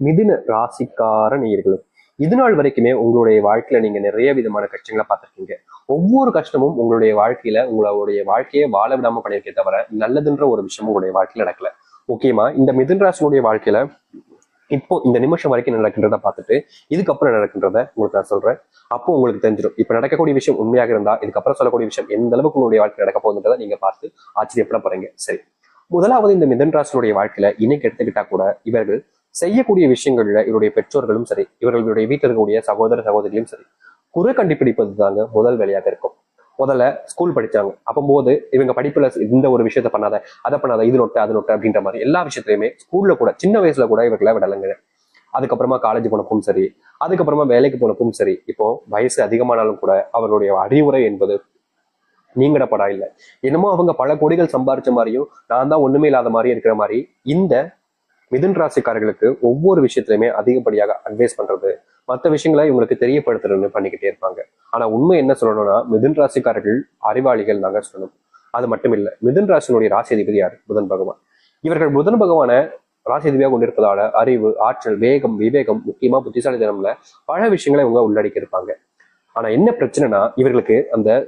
மிதுன ராசிக்கார நேயர்களும் இது நாள் வரைக்குமே உங்களுடைய வாழ்க்கையில நீங்க நிறைய விதமான கஷ்டங்களை பார்த்திருக்கீங்க. ஒவ்வொரு கஷ்டமும் உங்களுடைய வாழ்க்கையில உங்களுடைய வாழ்க்கையை வாழ விடாம பண்ணியிருக்கே தவிர நல்லதுன்ற ஒரு விஷயம் உங்களுடைய வாழ்க்கையில நடக்கல. முக்கியமா இந்த மிதுன ராசினுடைய வாழ்க்கையில இப்போ இந்த நிமிஷம் வரைக்கும் நடக்கின்றத பார்த்துட்டு இதுக்கப்புறம் நடக்கின்றத உங்களுக்கு நான் சொல்றேன். அப்போ உங்களுக்கு தெரிஞ்சிடும் இப்ப நடக்கக்கூடிய விஷயம் உண்மையாக இருந்தா இதுக்கப்புறம் சொல்லக்கூடிய விஷயம் எந்த அளவுக்கு உங்களுடைய வாழ்க்கை நடக்க போகுதுன்றதை நீங்க பார்த்து ஆச்சரியப்பட போறீங்க. சரி, முதலாவது இந்த மிதுன ராசினுடைய வாழ்க்கையில இன்னைக்கு எடுத்துக்கிட்டா கூட இவர்கள் செய்யக்கூடிய விஷயங்கள்ல இவருடைய பெற்றோர்களும் சரி, இவர்களுடைய வீட்டில் இருக்கக்கூடிய சகோதர சகோதரியும் சரி, குறை கண்டுபிடிப்பது தாங்க முதல் வேலையாக இருக்கும். முதல்ல ஸ்கூல் படிச்சாங்க அப்போது இவங்க படிப்புல இந்த ஒரு விஷயத்த பண்ணாத, அதை பண்ணாத, இது நொட்டு அது நொட்டு அப்படின்ற மாதிரி எல்லா விஷயத்திலுமே ஸ்கூல்ல கூட சின்ன வயசுல கூட இவர்களை விடலைங்க. அதுக்கப்புறமா காலேஜ் போனப்பும் சரி, அதுக்கப்புறமா வேலைக்கு போனப்பும் சரி, இப்போ வயசு அதிகமானாலும் கூட அவர்களுடைய அறிவுரை என்பது நீங்கடப்படா இல்லை. என்னமோ அவங்க பல கோடிகள் சம்பாரிச்ச மாதிரியும் நான் தான் ஒண்ணுமே இல்லாத மாதிரி இருக்கிற மாதிரி இந்த மிதுன் ராசிக்காரர்களுக்கு ஒவ்வொரு விஷயத்திலுமே அதிகப்படியாக அட்வைஸ் பண்றது, மற்ற விஷயங்களை இவங்களுக்கு தெரியப்படுத்துறதுன்னு பண்ணிக்கிட்டே இருப்பாங்க. ஆனா உண்மை என்ன சொல்லணும்னா மிதுன் ராசிக்காரர்கள் அறிவாளிகள் நாங்க சொல்லணும். அது மட்டும் இல்ல, மிதுன் ராசியினுடைய ராசி அதிபதி யாரு? புதன் பகவான். இவர்கள் புதன் பகவான ராசி அதிபதியாக கொண்டிருப்பதால அறிவு, ஆற்றல், வேகம், விவேகம், முக்கியமா புத்திசாலித்தனம்ல பல விஷயங்களை இவங்க உள்ளடக்கி இருப்பாங்க. ஆனா என்ன பிரச்சனைனா இவர்களுக்கு அந்த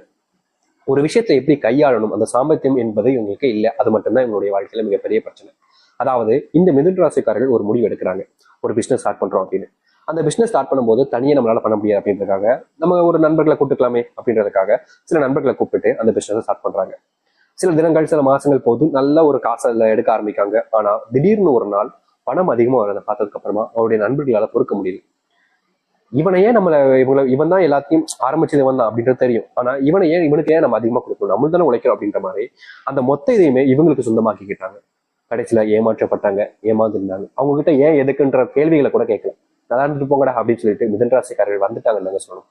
ஒரு விஷயத்தை எப்படி கையாளணும் அந்த சாமர்த்தியம் என்பது இவங்களுக்கு இல்லை. அது மட்டும்தான் இவங்களுடைய வாழ்க்கையில மிகப்பெரிய பிரச்சனை. அதாவது இந்த மிதுன் ராசிக்காரர்கள் ஒரு முடிவு எடுக்கிறாங்க, ஒரு பிசினஸ் ஸ்டார்ட் பண்றோம் அப்படின்னு. அந்த பிசினஸ் ஸ்டார்ட் பண்ணும்போது தனியே நம்மளால பண்ண முடியாது அப்படின்றதுக்காக நம்ம ஒரு நண்பர்களை கூப்பிட்டுக்கலாமே அப்படின்றதுக்காக சில நண்பர்களை கூப்பிட்டு அந்த பிசினஸ் ஸ்டார்ட் பண்றாங்க. சில தினங்கள் சில மாசங்கள் போது நல்ல ஒரு காசை எடுக்க ஆரம்பிக்காங்க. ஆனா திடீர்னு ஒரு நாள் பணம் அதிகமா வரதை பார்த்ததுக்கு அப்புறமா அவருடைய நண்பர்களால பொறுக்க முடியல. இவனையே நம்மள இவன் தான் எல்லாத்தையும் ஆரம்பிச்சது இவன் தான் அப்படின்றது தெரியும். ஆனா இவனுக்கு ஏன் நம்ம அதிகமா கொடுக்கணும், நம்ம தானே உழைக்கிறோம் அப்படின்ற மாதிரி அந்த மொத்த இதையுமே இவங்களுக்கு சொந்தமாக்கிக்கிட்டாங்க. கடைசியில ஏமாற்றப்பட்டாங்க, ஏமாந்துருந்தாங்க. அவங்க கிட்ட ஏன் எதுக்குன்ற கேள்விகளை கூட கேட்கல. நல்லா இருந்துட்டு போங்கடா அப்படின்னு சொல்லிட்டு மிதுன் ராசிக்காரர்கள் வந்துட்டாங்கன்னு சொல்லணும்.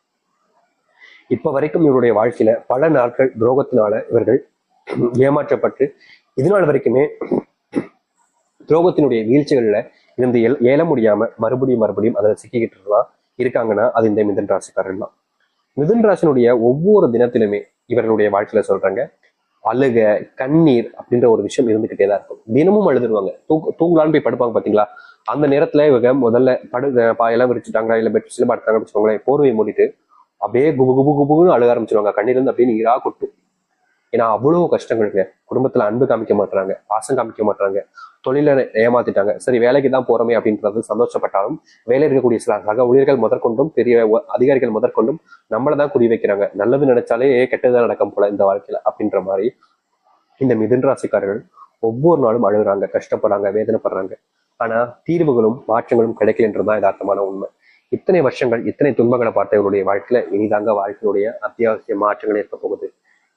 இப்ப வரைக்கும் இவருடைய வாழ்க்கையில பல நாட்கள் துரோகத்தினால இவர்கள் ஏமாற்றப்பட்டு இதனால் வரைக்குமே துரோகத்தினுடைய வீழ்ச்சிகள்ல இருந்து ஏல முடியாம மறுபடியும் அதில் சிக்கிக்கிட்டு இருக்காங்கன்னா அது இந்த மிதுன் ராசிக்காரர்கள் தான். மிதுன் ராசினுடைய ஒவ்வொரு தினத்திலுமே இவர்களுடைய வாழ்க்கையில சொல்றாங்க அழுக, கண்ணீர் அப்படின்ற ஒரு விஷயம் இருந்துகிட்டே தான் இருக்கும். தினமும் அழுதுருவாங்க. தூங்கலான்னு போய் படுப்பாங்க பாத்தீங்களா, அந்த நேரத்துல இவங்க முதல்ல பாயெல்லாம் விரிச்சுட்டாங்களா இல்ல பெட்ஷீட்ல படுத்தாங்க வச்சுக்கோங்களேன், போர்வையை மூடிட்டு அப்படியே குபு குபு குபுன்னு அழுக ஆரம்பிச்சிருவாங்க. கண்ணீர் இருந்து அப்படியே நீரா கொட்டும். ஏன்னா அவ்வளவு கஷ்டங்களுக்கு குடும்பத்துல அன்பு காமிக்க மாட்டாங்க, பாசம் காமிக்க மாட்டாங்க, தொழில ஏமாத்திட்டாங்க. சரி வேலைக்கு தான் போறோமே அப்படின்றது சந்தோஷப்பட்டாலும் வேலை இருக்கக்கூடிய சில சக ஊழியர்கள் முதற்கொண்டும் பெரிய அதிகாரிகள் முதற்கொண்டும் நம்மளதான் குறி வைக்கிறாங்க. நல்லது நினைச்சாலே கெட்டதான் நடக்கும் போல இந்த வாழ்க்கையில அப்படின்ற மாதிரி இந்த மிதுன் ராசிக்காரர்கள் ஒவ்வொரு நாளும் அழுகுறாங்க, கஷ்டப்படுறாங்க, வேதனைப்படுறாங்க. ஆனா தீர்வுகளும் மாற்றங்களும் கிடைக்கலன்றதுதான் யதார்த்தமான உண்மை. இத்தனை வருஷங்கள் இத்தனை துன்பங்களை பார்த்த இவருடைய வாழ்க்கையில இனிதாங்க வாழ்க்கையுடைய அத்தியாவசிய மாற்றங்கள் இருக்க போகுது.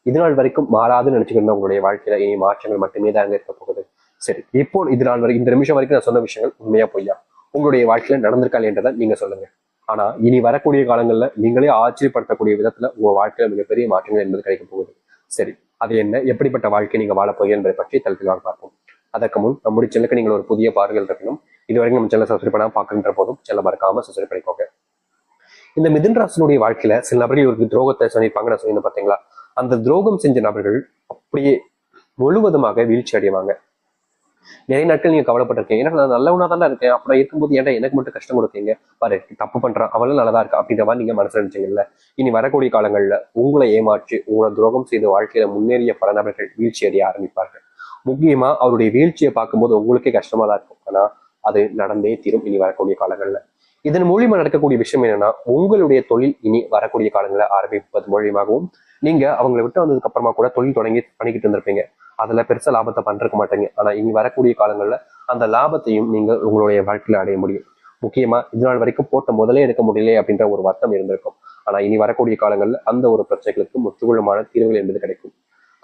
இது நாள் வரைக்கும் மாறாதுன்னு நினைச்சுக்கிட்டு உங்களுடைய வாழ்க்கையில இனி மாற்றங்கள் மட்டுமே தாங்க இருக்க போகுது. சரி, இப்போ இது நாள் வரைக்கும் இந்த நிமிஷம் வரைக்கும் நான் சொன்ன விஷயங்கள் உண்மையா பொய்யா உங்களுடைய வாழ்க்கையில நடந்திருக்காள் என்றதை நீங்க சொல்லுங்க. ஆனா இனி வரக்கூடிய காலங்கள்ல நீங்களே ஆச்சரியப்படுத்தக்கூடிய விதத்துல உங்க வாழ்க்கையில மிகப்பெரிய மாற்றங்கள் என்பது கிடைக்க போகுது. சரி, அது என்ன, எப்படிப்பட்ட வாழ்க்கை நீங்க வாழ போய் என்பதை பற்றி தெளிவாக பார்ப்போம். அதற்கு முன் நம்முடைய சேனலுக்கு நீங்கள் ஒரு புதிய பார்வைகள் இருக்கணும். இதுவரைக்கும் நம்ம சேனல் சப்ஸ்கிரைப் பண்ணாம பார்க்கின்ற போதும் சேனல் மறக்காம சப்ஸ்கிரைப் பண்ணிக்கோங்க. இந்த மிதுன் ராசினுடைய வாழ்க்கையில சில நபர்கள் இவருக்கு துரோகத்தை சொல்லியிருப்பாங்க. நான் சொல்லி பார்த்தீங்களா, அந்த துரோகம் செஞ்ச நபர்கள் அப்படியே முழுவதுமாக வீழ்ச்சி அடைவாங்க. நிறைய நாட்கள் நீங்க கவலைப்பட்டிருக்கீங்க, ஏன்னா நான் நல்லவனா தானே இருக்கேன், அப்புறம் இருக்கும்போது ஏன்டா எனக்கு மட்டும் கஷ்டம் கொடுத்தீங்க, பாரு தப்பு பண்றான் அவளும் நல்லதா இருக்கா அப்படின்ற மாதிரி நீங்க மனசுல நினைச்சீங்கல்ல. இனி வரக்கூடிய காலங்கள்ல உங்களை ஏமாற்றி உங்களை துரோகம் செய்து வாழ்க்கையில முன்னேறிய பல நபர்கள் வீழ்ச்சி அடைய ஆரம்பிப்பார்கள். முக்கியமா அவருடைய வீழ்ச்சியை பார்க்கும்போது உங்களுக்கே கஷ்டமா தான் இருக்கும். ஆனா அது நடந்தே தீரும் இனி வரக்கூடிய காலங்கள்ல. இதன் மூலியமா நடக்கக்கூடிய விஷயம் என்னன்னா உங்களுடைய தொழில் இனி வரக்கூடிய காலங்களை ஆரம்பிப்பது மூலியமாகவும் நீங்க அவங்களை விட்டு வந்ததுக்கு அப்புறமா கூட தொழில் தொடங்கி பண்ணிக்கிட்டு இருந்திருப்பீங்க. அதுல பெருசா லாபத்தை பண்றக்க மாட்டீங்க. ஆனா இனி வரக்கூடிய காலங்கள்ல அந்த லாபத்தையும் நீங்க உங்களுடைய வாழ்க்கையில அடைய முடியும். முக்கியமா இது நாள் வரைக்கும் போட்ட முதலே எடுக்க முடியல அப்படின்ற ஒரு வருத்தம் இருந்திருக்கும். ஆனா இனி வரக்கூடிய காலங்கள்ல அந்த ஒரு பிரச்சனைகளுக்கு முற்றுகுளமான தீர்வுகள் என்பது கிடைக்கும்.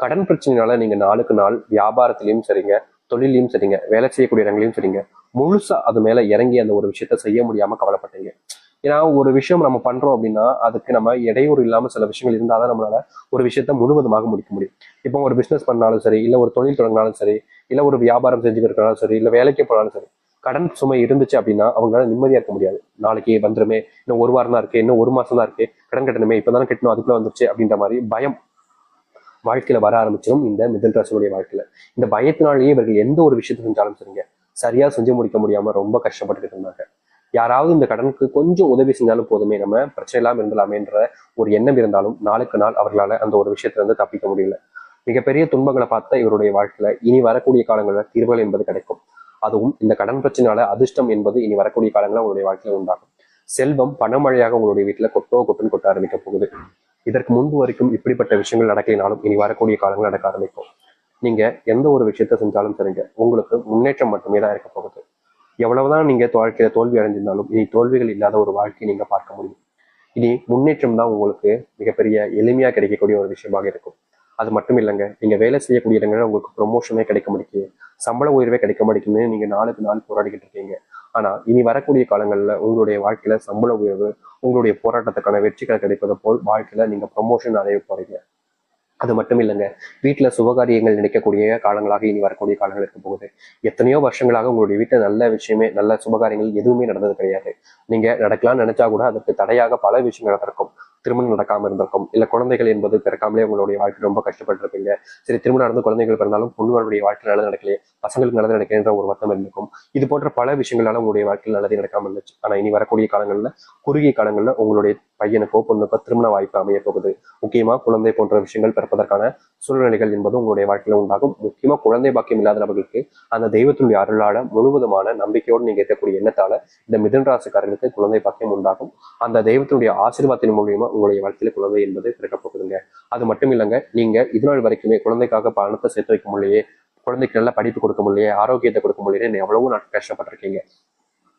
கடன் பிரச்சனைனால நீங்க நாளுக்கு நாள் வியாபாரத்திலையும் சரிங்க, தொழிலையும் சரிங்க, வேலை செய்யக்கூடிய இடங்களையும் சரிங்க, முழுசா அது மேல இறங்கி அந்த ஒரு விஷயத்த செய்ய முடியாம கவலைப்பட்டீங்க. ஏன்னா ஒரு விஷயம் நம்ம பண்றோம் அப்படின்னா அதுக்கு நம்ம இடையூறு இல்லாம சில விஷயங்கள் இருந்தாதான் நம்மளால ஒரு விஷயத்த முழுவதுமாக முடிக்க முடியும். இப்போ ஒரு பிசினஸ் பண்ணாலும் சரி, இல்ல ஒரு தொழில் தொடங்கினாலும் சரி, இல்ல ஒரு வியாபாரம் செஞ்சுக்கிறதுனாலும் சரி, இல்ல வேலைக்கு போனாலும் சரி, கடன் சுமை இருந்துச்சு அப்படின்னா அவங்களால நிம்மதியா இருக்க முடியாது. நாளைக்கு வந்துருமே, இன்னும் ஒரு வாரம் தான் இருக்கு, இன்னும் ஒரு மாசம் தான் இருக்கு, கடன் கட்டணுமே, இப்பதானே கட்டணும், அதுக்குள்ள வந்துருச்சு அப்படின்ற மாதிரி பயம் வாழ்க்கையில வர ஆரம்பிச்சிடும் இந்த மிதுன் ராசியுடைய வாழ்க்கையில. இந்த பயத்தினாலேயே இவர்கள் எந்த ஒரு விஷயத்தை செஞ்சாலும் சரிங்க, சரியா செஞ்சு முடிக்க முடியாம ரொம்ப கஷ்டப்பட்டுக்கிட்டு இருந்தாங்க. யாராவது இந்த கடனுக்கு கொஞ்சம் உதவி செஞ்சாலும் போதுமே, நம்ம பிரச்சனை இல்லாம இருந்தலாமேன்ற ஒரு எண்ணம் இருந்தாலும் நாளுக்கு நாள் அவர்களால அந்த ஒரு விஷயத்துல இருந்து தப்பிக்க முடியல. மிகப்பெரிய துன்பங்களை பார்த்த இவருடைய வாழ்க்கையில இனி வரக்கூடிய காலங்களில் தீர்வுகள் என்பது கிடைக்கும். அதுவும் இந்த கடன் பிரச்சனையால அதிர்ஷ்டம் என்பது இனி வரக்கூடிய காலங்களில் உங்களுடைய வாழ்க்கையில உண்டாகும். செல்வம் பணமழையாக உங்களுடைய வீட்டுல கொட்டுன்னு கொட்ட ஆரம்பிக்க போகுது. இதற்கு முன்பு வரைக்கும் இப்படிப்பட்ட விஷயங்கள் நடக்கலினாலும் இனி வரக்கூடிய காலங்கள் நடக்க ஆரம்பிக்கும். நீங்க எந்த ஒரு விஷயத்த செஞ்சாலும் சரிங்க, உங்களுக்கு முன்னேற்றம் மட்டுமே தான் இருக்க போகுது. எவ்வளவுதான் நீங்க வாழ்க்கையில தோல்வி அடைஞ்சிருந்தாலும் இனி தோல்விகள் இல்லாத ஒரு வாழ்க்கையை நீங்க பார்க்க முடியும். இனி முன்னேற்றம் தான் உங்களுக்கு மிகப்பெரிய எளிமையா கிடைக்கக்கூடிய ஒரு விஷயமாக இருக்கும். அது மட்டும் இல்லைங்க, நீங்க வேலை செய்யக்கூடிய இடங்கள்ல உங்களுக்கு ப்ரொமோஷனே கிடைக்க மாட்டேங்குது, சம்பள உயர்வே கிடைக்க மாட்டேங்குதுன்னு நீங்க நாளுக்கு நாள் போராடிக்கிட்டு இருக்கீங்க. ஆனா இனி வரக்கூடிய காலங்கள்ல உங்களுடைய வாழ்க்கையில சம்பள உயர்வு, உங்களுடைய போராட்டத்துக்கான வெற்றிகள் கிடைப்பது போல் வாழ்க்கையில நீங்க ப்ரொமோஷன் அடைய போறீங்க. அது மட்டும் இல்லைங்க, வீட்டுல சுபகாரியங்கள் நினைக்கக்கூடிய காலங்களாக இனி வரக்கூடிய காலங்கள் இருக்க போகுது. எத்தனையோ வருஷங்களாக உங்களுடைய வீட்டுல நல்ல விஷயமே, நல்ல சுபகாரியங்கள் எதுவுமே நடந்தது கிடையாது. நீங்க நடக்கலாம்னு நினைச்சா கூட அதற்கு தடையாக பல விஷயங்கள் நடந்திருக்கும். திருமணம் நடக்காம இருந்திருக்கும், இல்ல குழந்தைகள் என்பது பிறக்காமலே உங்களுடைய வாழ்க்கை ரொம்ப கஷ்டப்பட்டு இருப்பீங்க. சரி, திருமணம் நடந்து குழந்தைகள் பிறந்தாலும் பொண்ணுகளுடைய வாழ்க்கை நல்லது நடக்கலையே, பசங்களுக்கு நல்லது நடக்கலைன்ற ஒரு வருத்தம் இருந்திருக்கும். இது போன்ற பல விஷயங்களால உங்களுடைய வாழ்க்கையில் நல்லது நடக்காம இருந்துச்சு. ஆனா இனி வரக்கூடிய காலங்கள்ல, குறுகிய காலங்கள்ல உங்களுடைய பையனுக்கோ பொண்ணுக்கோ திருமண வாய்ப்பு அமைய போகுது. முக்கியமா குழந்தை போன்ற விஷயங்கள் பிறப்பதற்கான சூழ்நிலைகள் என்பது உங்களுடைய வாழ்க்கையில உண்டாகும். முக்கியமா குழந்தை பாக்கியம் இல்லாத நபர்களுக்கு அந்த தெய்வத்தினுடைய அருளால முழுவதுமான நம்பிக்கையோடு நீங்க இருக்கக்கூடிய எண்ணத்தால இந்த மிதுன ராசிக்காரர்களுக்கு குழந்தை பாக்கியம் உண்டாகும். அந்த தெய்வத்தினுடைய ஆசீர்வாதத்தின் மூலியமா உங்களுடைய வாழ்க்கையில குழந்தை என்பது பிறக்க போகுதுங்க. அது மட்டும் இல்லைங்க, நீங்க இதுநாள் வரைக்குமே குழந்தைக்காக பணத்தை சேர்த்து வைக்க முடியலையே, குழந்தைக்கு நல்ல படிப்பு கொடுக்க முடியலையே, ஆரோக்கியத்தை கொடுக்க முடியலையே, எவ்வளவோ நாட்கள் கஷ்டப்பட்டிருக்கீங்க.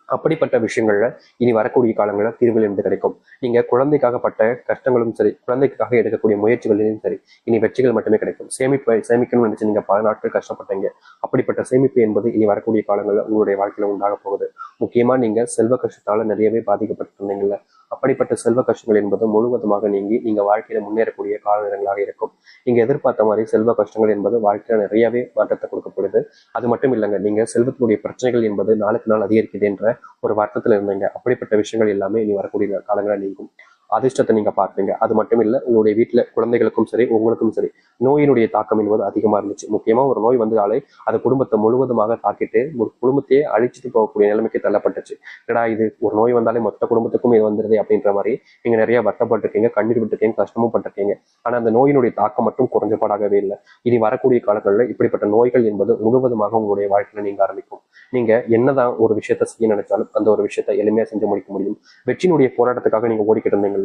அப்படிப்பட்ட விஷயங்கள்ல இனி வரக்கூடிய காலங்களில் தீர்வுகள் என்று கிடைக்கும். நீங்க குழந்தைக்காகப்பட்ட கஷ்டங்களும் சரி, குழந்தைக்காக எடுக்கக்கூடிய முயற்சிகளிலும் சரி, இனி வெற்றிகள் மட்டுமே கிடைக்கும். சேமிக்கணும்னு நினைச்சு நீங்க பல நாட்கள் கஷ்டப்பட்டீங்க. அப்படிப்பட்ட சேமிப்பு என்பது இனி வரக்கூடிய காலங்களில் உங்களுடைய வாழ்க்கையில உண்டாக போகுது. முக்கியமா நீங்க செல்வ கஷ்டத்தால நிறையவே பாதிக்கப்பட்டு இருந்தீங்கல்ல, அப்படிப்பட்ட செல்வ கஷ்டங்கள் என்பது முழுவதுமாக நீங்கி நீங்க வாழ்க்கையில முன்னேறக்கூடிய கால நேரங்களாக இருக்கும். நீங்க எதிர்பார்த்த மாதிரி செல்வ கஷ்டங்கள் என்பது வாழ்க்கையில நிறையவே மாற்றத்தை கொடுக்கப்படுது. அது மட்டும் இல்லைங்க, நீங்க செல்வத்தினுடைய பிரச்சனைகள் என்பது நாளுக்கு நாள் அதிகரிக்குது என்ற ஒரு வருத்தத்துல இருந்தீங்க. அப்படிப்பட்ட விஷயங்கள் எல்லாமே இனி வரக்கூடிய காலங்களில் நீங்கும். அதிர்ஷ்டத்தை நீங்க பார்ப்பீங்க. அது மட்டும் இல்ல, உங்களுடைய வீட்டுல குழந்தைகளுக்கும் சரி, உங்களுக்கும் சரி, நோயினுடைய தாக்கம் என்பது அதிகமா இருந்துச்சு. முக்கியமா ஒரு நோய் வந்தாலே அது குடும்பத்தை முழுவதுமாக தாக்கிட்டு ஒரு குடும்பத்தையே அழிச்சிட்டு போகக்கூடிய நிலைமைக்கு தள்ளப்பட்டுச்சு. ஏடா இது ஒரு நோய் வந்தாலே மொத்த குடும்பத்துக்கும் இது வந்துருது அப்படின்ற மாதிரி நீங்க நிறைய வருத்தப்பட்டிருக்கீங்க, கண்ணீர் விட்டுருக்கீங்க, கஷ்டமும் பட்டிருக்கீங்க. ஆனா அந்த நோயினுடைய தாக்கம் மட்டும் குறைஞ்சபாடாகவே இல்லை. இனி வரக்கூடிய காலங்களில் இப்படிப்பட்ட நோய்கள் என்பது முழுவதுமாக உங்களுடைய வாழ்க்கையில நீங்க ஆரம்பிக்கும். நீங்க என்னதான் ஒரு விஷயத்த செய்ய நினைச்சாலும் அந்த ஒரு விஷயத்த எளிமையா செஞ்சு முடிக்க முடியும். வெற்றியினுடைய போராட்டத்துக்காக நீங்க ஓடிக்கிட்டு இருந்தீங்கல்ல,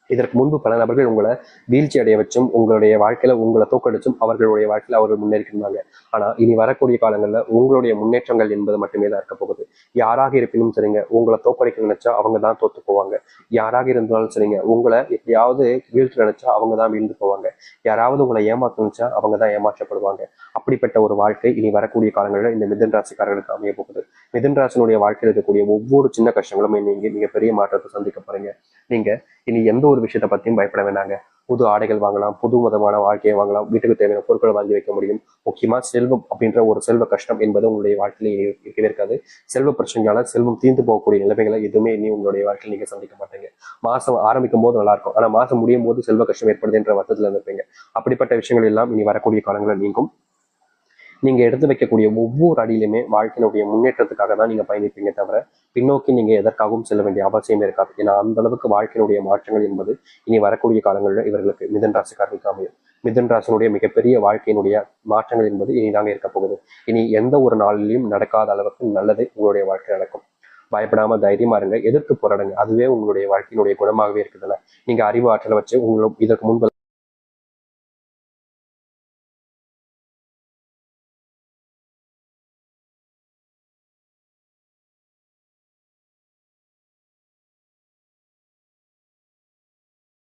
இதற்கு முன்பு பல நபர்கள் உங்களை வீழ்ச்சி அடைய வச்சும் உங்களுடைய வாழ்க்கையில உங்களை தோக்கடிச்சும் அவர்களுடைய வாழ்க்கையில அவர்கள் முன்னேறிக்கிருந்தாங்க. ஆனா இனி வரக்கூடிய காலங்கள்ல உங்களுடைய முன்னேற்றங்கள் என்பது மட்டுமே தான் இருக்க போகுது. யாராக இருப்பினும் சரிங்க, உங்களை தோக்கடிக்க நினைச்சா அவங்க தான் தோத்து போவாங்க. யாராக இருந்தாலும் சரிங்க, உங்களை எப்படியாவது வீழ்ச்சி நினைச்சா அவங்க தான் வீழ்ந்து போவாங்க. யாராவது உங்களை ஏமாற்ற நினைச்சா அவங்க தான் ஏமாற்றப்படுவாங்க. அப்படிப்பட்ட ஒரு வாழ்க்கை இனி வரக்கூடிய காலங்களில் இந்த மிதுன ராசிக்காரர்களுக்கு அமைய போகுது. மிதுன ராசினுடைய வாழ்க்கையில் இருக்கக்கூடிய ஒவ்வொரு சின்ன கஷ்டங்களுமே நீங்க பெரிய மாற்றத்தை சந்திக்க போறீங்க. நீங்க இனி எந்த ஒரு விஷயத்தை பத்தியும் பயப்பட வேண்டாங்க. புது ஆடைகள் வாங்கலாம், புது விதமான வாழ்க்கையை வாங்கலாம், வீட்டுக்கு தேவையான பொருட்களை வாங்கி வைக்க முடியும். முக்கியமா செல்வம் அப்படின்ற ஒரு செல்வ கஷ்டம் என்பது உங்களுடைய வாழ்க்கையில இருக்கவே இருக்காது. செல்வ பிரச்சனையால செல்வம் தீர்ந்து போகக்கூடிய நிலைமைகளை எதுவுமே இனி உங்களுடைய வாழ்க்கையில் நீங்க சந்திக்க மாட்டீங்க. மாசம் ஆரம்பிக்கும் போது நல்லா இருக்கும், ஆனா மாசம் முடியும் போது செல்வ கஷ்டம் ஏற்படுது என்ற வருத்தத்துல இருப்பீங்க. அப்படிப்பட்ட விஷயங்கள் எல்லாம் இனி வரக்கூடிய காலங்களில் நீங்கும். நீங்க எடுத்து வைக்கக்கூடிய ஒவ்வொரு அடியிலுமே வாழ்க்கையினுடைய முன்னேற்றத்துக்காக தான் நீங்க பயணிப்பீங்க தவிர பின்னோக்கி நீங்க எதற்காகவும் செல்ல வேண்டிய அவசியமே இருக்காது. ஏன்னா அந்த அளவுக்கு வாழ்க்கையினுடைய மாற்றங்கள் என்பது இனி வரக்கூடிய காலங்களில் இவர்களுக்கு மிதுன ராசிக்காரர்களுக்கு அமையும். மிதுன ராசினுடைய மிகப்பெரிய வாழ்க்கையினுடைய மாற்றங்கள் என்பது இனிதாங்க இருக்க போகுது. இனி எந்த ஒரு நாளிலையும் நடக்காத அளவுக்கு நல்லது உங்களுடைய வாழ்க்கை நடக்கும். பயப்படாம தைரியமா இருங்க, எதிர்த்து போராடுங்க. அதுவே உங்களுடைய வாழ்க்கையினுடைய குணமாகவே இருக்குதுல்ல. நீங்க அறிவு ஆற்றலை வச்சு உங்களுக்கு இதற்கு முன்பு